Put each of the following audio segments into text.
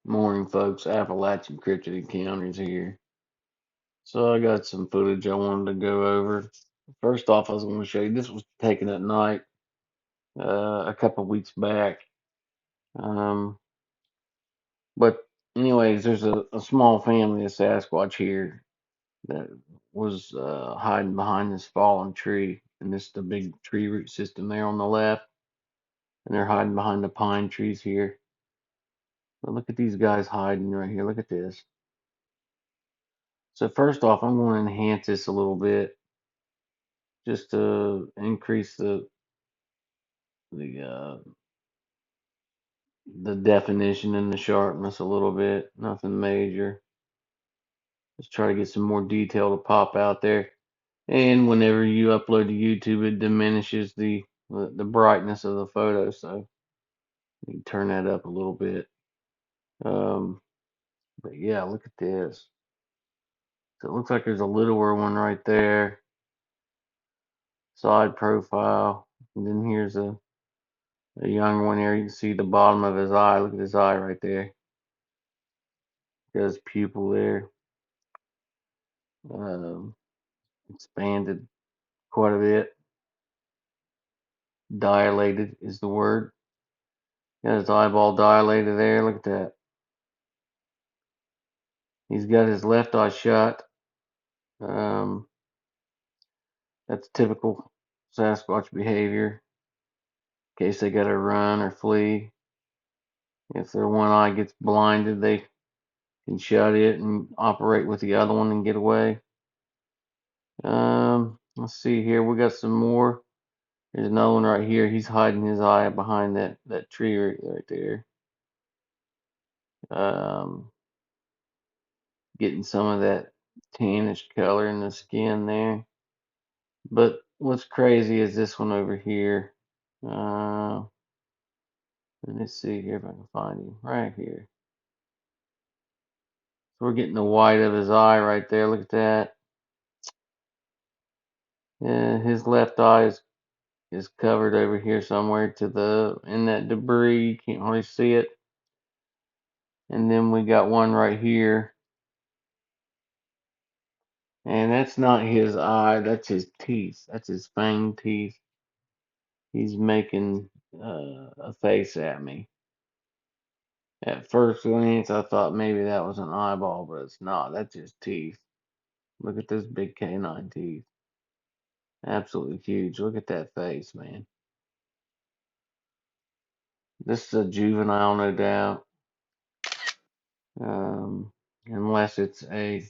Morning, folks. Appalachian Cryptid Encounters here. So I got some footage I wanted to go over. First off, I was going to show you this was taken at night a couple weeks back. Um, but anyways, there's a small family of Sasquatch here that was hiding behind this fallen tree, and this is the big tree root system there on the left, and they're hiding behind the pine trees here. But look at these guys hiding right here. Look at this. So first off, I'm going to enhance this a little bit just to increase the uh, the definition and the sharpness a little bit. Nothing major. Just try to get some more detail to pop out there. And whenever you upload to YouTube, it diminishes the brightness of the photo, so you can turn that up a little bit. Um, but yeah, look at this. So it looks like there's a littler one right there. Side profile, and then here's a younger one there. You can see the bottom of his eye. Look at his eye right there. Got his pupil there. Um, Expanded quite a bit. Dilated is the word. Got his eyeball dilated there. Look at that. He's got his left eye shut. Um, that's typical Sasquatch behavior. In case they got to run or flee. If their one eye gets blinded, they can shut it and operate with the other one and get away. Let's see here. We got some more. There's another one right here. He's hiding his eye behind that tree right there. Um, Getting some of that tannish color in the skin there. But what's crazy is this one over here. Uh, Let me see here if I can find him right here. So we're getting the white of his eye right there. Look at that. Yeah, his left eye is covered over here somewhere to the in that debris. You can't hardly see it. And then we got one right here. And that's not his eye, that's his teeth. That's his fang teeth. He's making a face at me. At first glance, I thought maybe that was an eyeball, but it's not. That's his teeth. Look at those big canine teeth. Absolutely huge. Look at that face, man. This is a juvenile, no doubt. Unless it's a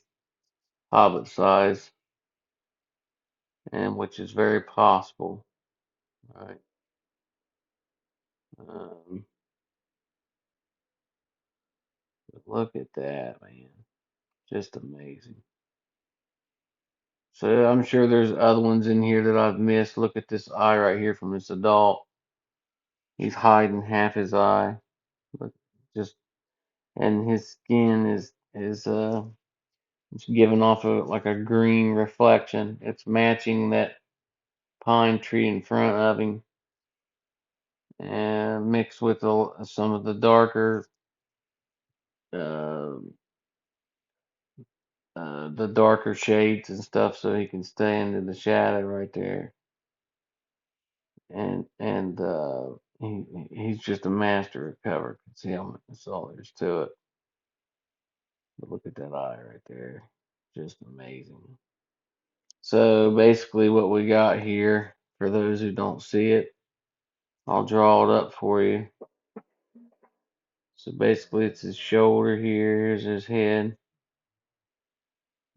hobbit size, and which is very possible. Right. Um, Look at that, man. Just amazing. So I'm sure there's other ones in here that I've missed. Look at this eye right here from this adult. He's hiding half his eye. Look, just and his skin is it's giving off like a green reflection. It's matching that pine tree in front of him, and mixed with some of the uh, the darker shades and stuff, so he can stay into the shadow right there. And he's just a master of cover concealment. That's all there's to it. But look at that eye right there, just amazing. So basically, what we got here, for those who don't see it, I'll draw it up for you. So basically, it's his shoulder here, here's his head,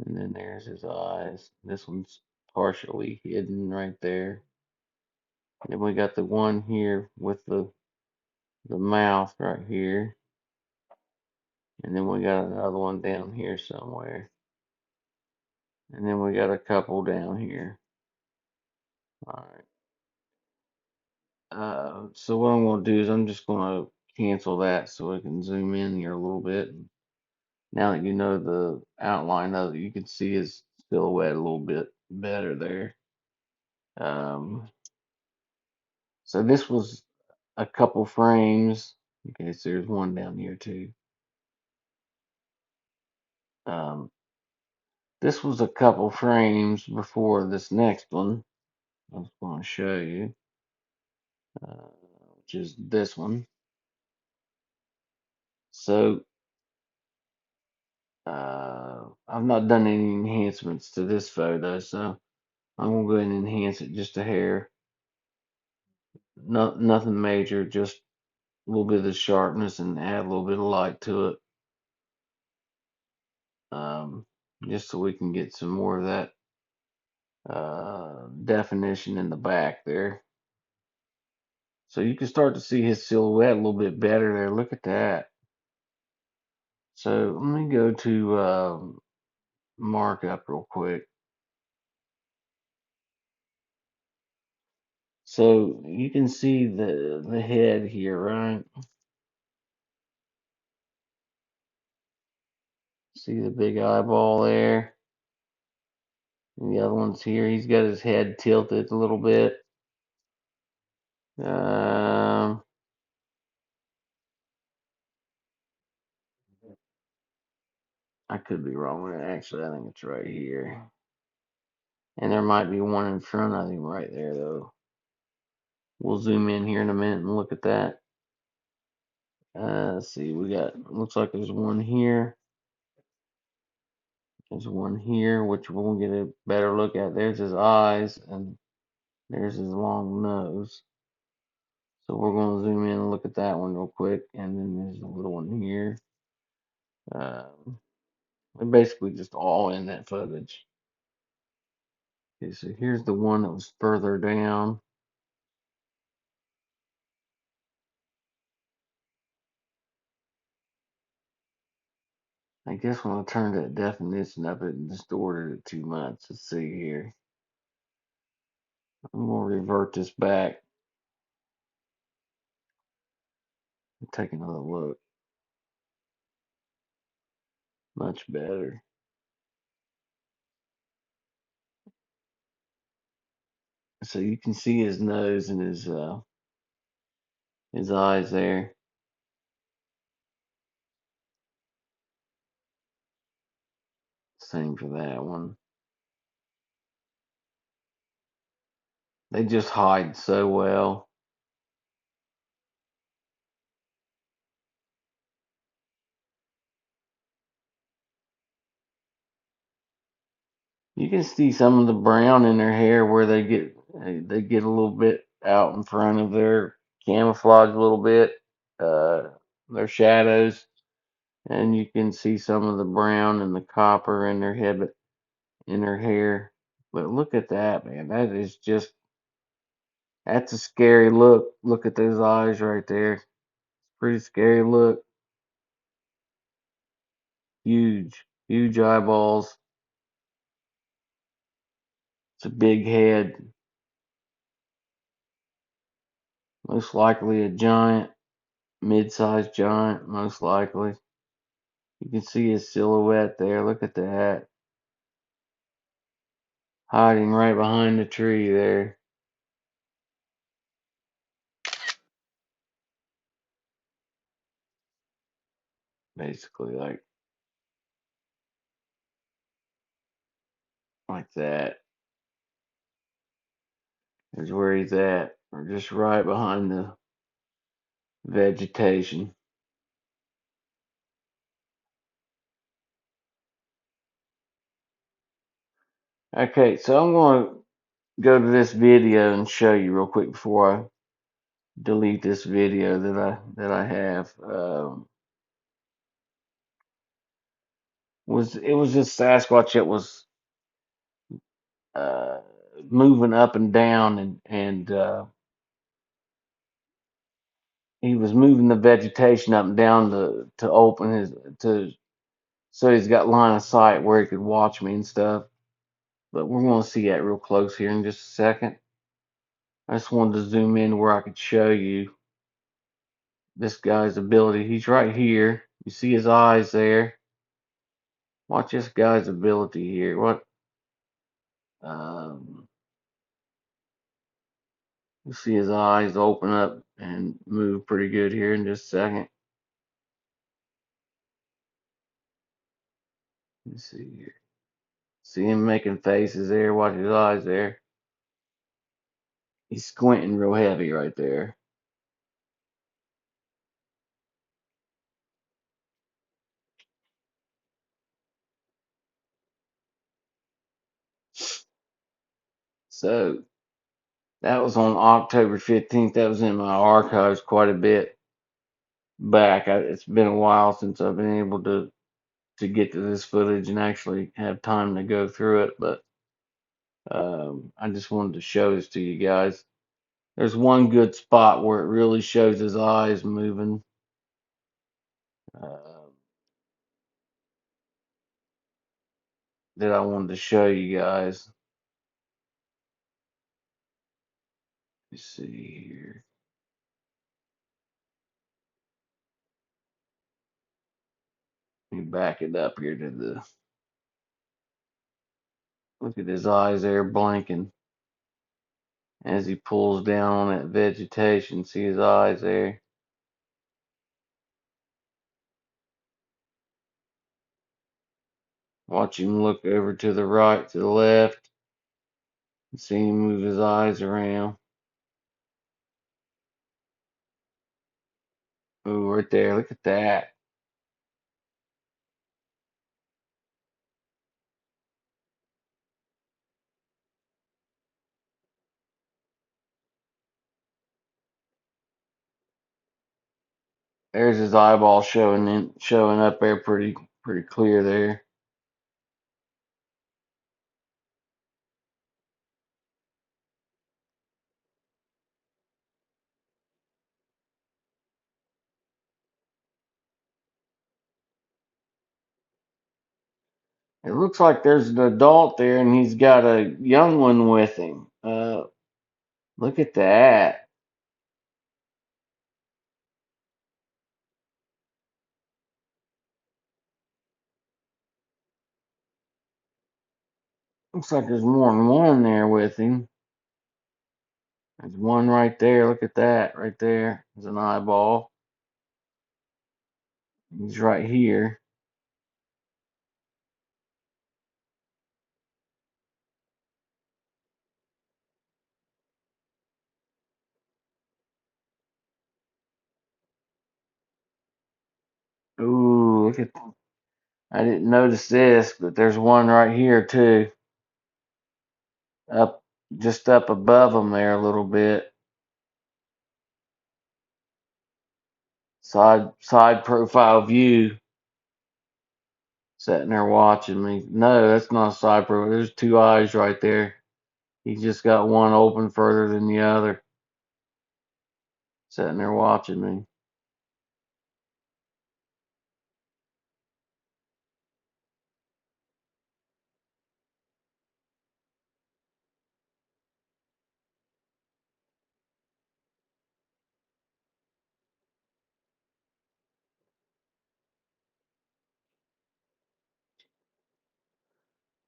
and then there's his eyes. This one's partially hidden right there. Then we got the one here with the mouth right here. And then we got another one down here somewhere. And then we got a couple down here. All right. So what I'm going to do is I'm just going to cancel that so we can zoom in here a little bit. Now that you know the outline of it, you can see his silhouette a little bit better there. Um, so this was a couple frames. Okay, so there's one down here too. Um, this was a couple frames before this next one. I was going to show you, uh, which is this one. So I've not done any enhancements to this photo, so I'm gonna go ahead and enhance it just a hair. Nothing major, just a little bit of sharpness and add a little bit of light to it, um, just so we can get some more of that definition in the back there. So you can start to see his silhouette a little bit better there. Look at that. So let me go to markup real quick. So you can see the head here, right? See the big eyeball there? And the other one's here. He's got his head tilted a little bit. Um, I could be wrong with it. Actually, I think it's right here. And there might be one in front of him right there, though. We'll zoom in here in a minute and look at that. Let's see. We got, looks like there's one here. There's one here, which we'll get a better look at. There's his eyes, and there's his long nose. So we're going to zoom in and look at that one real quick. And then there's a little one here. They're basically just all in that footage. Okay, so here's the one that was further down. I guess when I turned that definition up, it distorted it too much. Let's see here. I'm going to revert this back and take another look. Much better. So you can see his nose and his eyes there. Same for that one. They just hide so well. You can see some of the brown in their hair where they get a little bit out in front of their camouflage a little bit, uh, their shadows, and you can see some of the brown and the copper in their head, but in their hair. But look at that, man! That is just that's a scary look. Look at those eyes right there. Pretty scary look. Huge, huge eyeballs. It's a big head. Most likely a giant, mid-sized giant, most likely. You can see his silhouette there. Look at that. Hiding right behind the tree there. Basically like that. Is where he's at. Or just right behind the vegetation. Okay, so I'm gonna go to this video and show you real quick before I delete this video that I have. Was it was this Sasquatch that was uh, moving up and down and he was moving the vegetation up and down to open his to so he's got line of sight where he could watch me and stuff. But we're going to see that real close here in just a second. I just wanted to zoom in where I could show you this guy's ability. He's right here. You see his eyes there. Watch this guy's ability here. What? Um, you see his eyes open up and move pretty good here in just a second. me see here. See him making faces there. Watch his eyes there. He's squinting real heavy right there. So that was on October 15th. That was in my archives quite a bit back. It's been a while since I've been able to get to this footage and actually have time to go through it. But I just wanted to show this to you guys. There's one good spot where it really shows his eyes moving. Uh, that I wanted to show you guys. Let's see here. Let me back it up here to the. Look at his eyes there blinking as he pulls down on that vegetation. See his eyes there. Watch him look over to the right, to the left. See him move his eyes around. Oh, right there. Look at that. There's his eyeball showing up there pretty clear there. It looks like there's an adult there and he's got a young one with him. Look at that. Looks like there's more than one there with him. There's one right there. Look at that right there. There's an eyeball. He's right here. Ooh, look at. I didn't notice this, but there's one right here too. Up, just up above him there a little bit. Side profile view. Sitting there watching me. No, that's not a side profile. There's two eyes right there. He's just got one open further than the other. Sitting there watching me.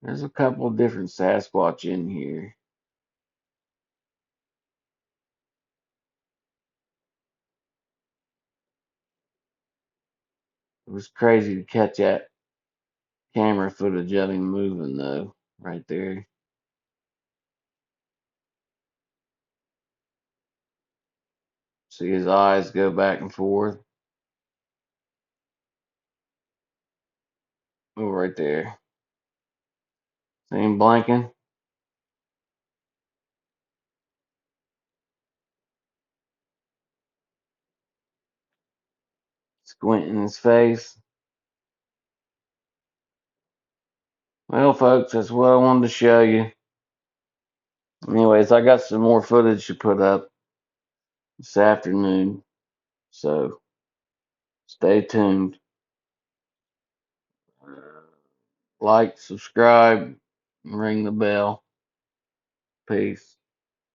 There's a couple of different Sasquatch in here. It was crazy to catch that camera footage of him moving though, right there. See his eyes go back and forth. Oh, right there. See him blinking, squinting his face. Well, folks, that's what I wanted to show you. Anyways, I got some more footage to put up this afternoon, so stay tuned. Like, subscribe, and ring the bell. Peace.